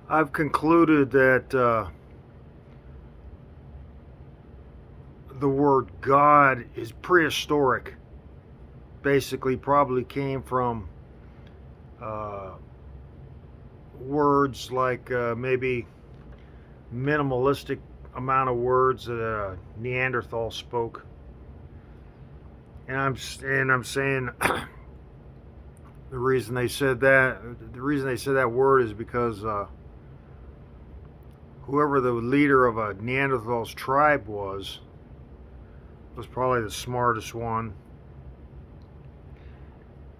I've concluded that the word God is prehistoric. Basically, probably came from uh, words like maybe minimalistic amount of words that Neanderthal spoke. And I'm saying the reason they said that word is because whoever the leader of a Neanderthal's tribe was probably the smartest one,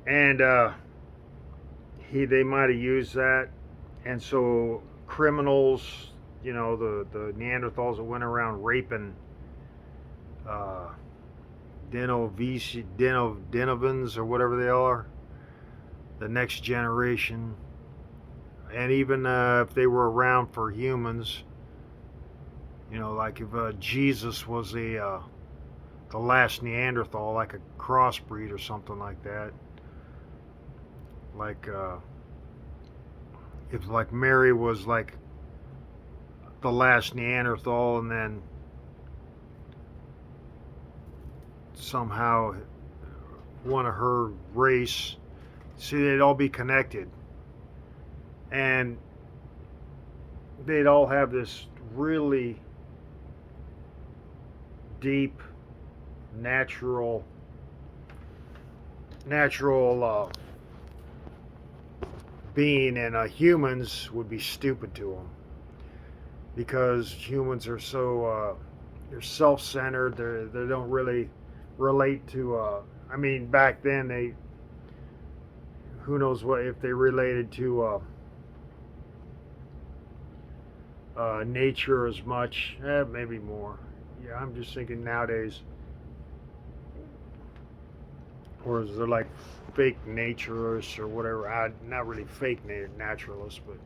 and they might have used that, and so criminals, the Neanderthals that went around raping uh, Denovans or whatever they are, the next generation, and even if they were around for humans, like if Jesus was the last Neanderthal, like a crossbreed or something like that, like if like Mary was like the last Neanderthal, and then somehow one of her race, see, they'd all be connected, and they'd all have this really deep natural being, and humans would be stupid to them because humans are so they're self-centered. They don't really relate to. I mean, back then they, who knows what if they related to nature as much. Maybe more. Yeah, I'm just thinking nowadays, or is there like fake naturists or whatever? Not really fake naturalists, but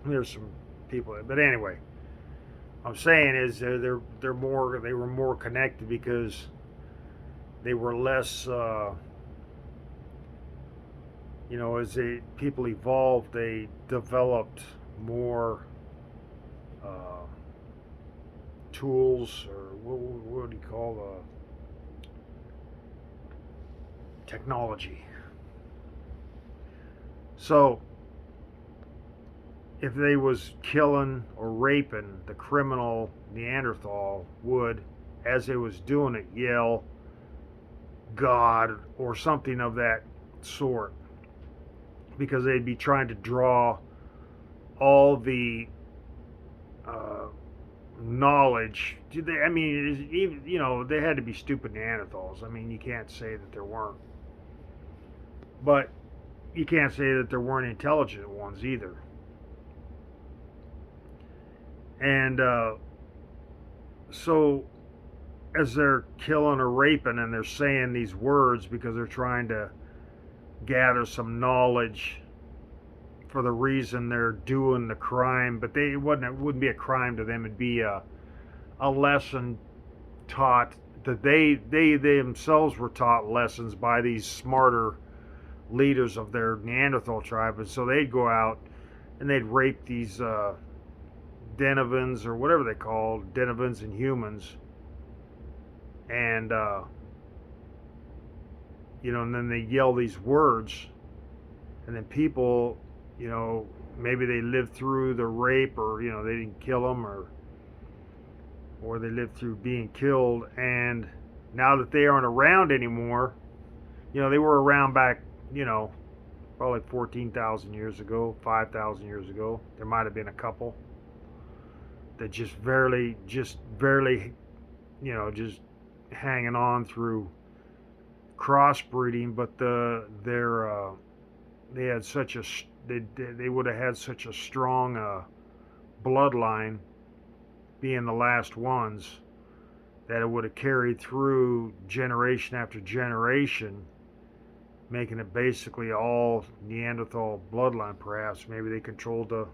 there's some people. But anyway, I'm saying is they were more connected because they were less. As people evolved, they developed more uh, tools, or what do you call technology. So if they was killing or raping, the criminal Neanderthal would, as they was doing it, yell God or something of that sort, because they'd be trying to draw all the uh, knowledge. I mean, even they had to be stupid Neanderthals. I mean, you can't say that there weren't, but you can't say that there weren't intelligent ones either. And so, as they're killing or raping, and they're saying these words because they're trying to gather some knowledge for the reason they're doing the crime, but it wouldn't be a crime to them. It'd be a lesson taught that they themselves were taught lessons by these smarter leaders of their Neanderthal tribe, and so they'd go out and they'd rape these Denovans or whatever they called Denovans and humans, and and then they yell these words, and then people, maybe they lived through the rape, or they didn't kill them, or they lived through being killed, and now that they aren't around anymore, they were around back, probably 14,000 years ago, 5,000 years ago. There might have been a couple that just barely, just hanging on through crossbreeding, but they had such a they would have had such a strong bloodline, being the last ones, that it would have carried through generation after generation, making it basically all Neanderthal bloodline. Perhaps maybe they controlled the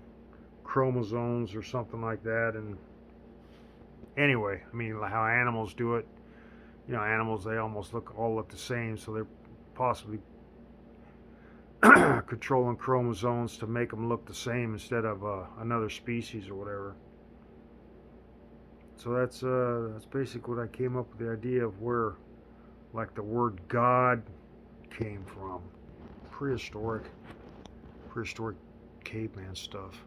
chromosomes or something like that. And anyway, I mean, how animals do it. Animals, they almost all look the same, so they're possibly controlling chromosomes to make them look the same instead of another species or whatever. So that's basically what I came up with, the idea of where like the word God came from. Prehistoric caveman stuff.